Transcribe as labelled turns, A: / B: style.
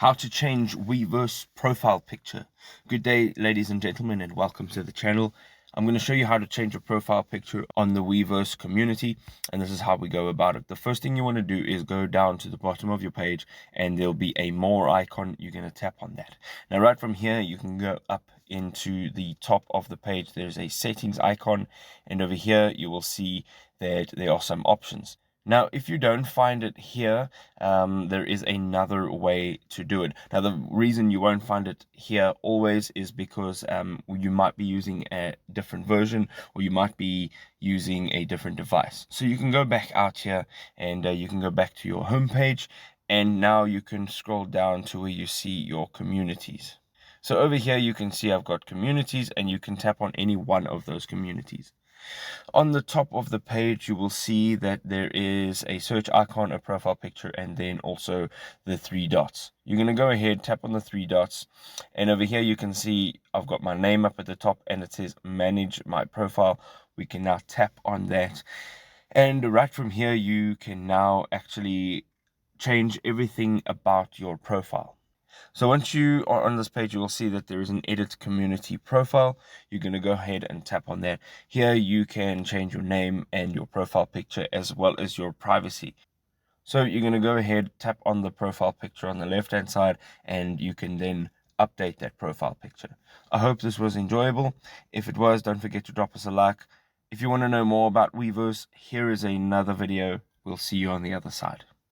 A: How to change Weverse profile picture. Good day, ladies and gentlemen, and welcome to the channel. I'm going to show you how to change your profile picture on the Weverse community, and this is how we go about it. The first thing you want to do is go down to the bottom of your page, and there'll be a more icon. You're going to tap on that. Now, right from here, you can go up into the top of the page. There's a settings icon, and over here, you will see that there are some options. Now, if you don't find it here, there is another way to do it. Now, the reason you won't find it here always is because you might be using a different version, or you might be using a different device. So you can go back out here, and you can go back to your home page, and now you can scroll down to where you see your communities. So over here, you can see I've got communities, and you can tap on any one of those communities. On the top of the page, you will see that there is a search icon, a profile picture, and then also the three dots. You're going to go ahead, tap on the three dots, and over here you can see I've got my name up at the top, and it says manage my profile. We can now tap on that, and right from here you can now actually change everything about your profile. So once you are on this page, you will see that there is an edit community profile. You're going to go ahead and tap on that. Here you can change your name and your profile picture as well as your privacy. So you're going to go ahead, tap on the profile picture on the left hand side, and you can then update that profile picture. I hope this was enjoyable. If it was, don't forget to drop us a like. If you want to know more about Weverse, here is another video. We'll see you on the other side.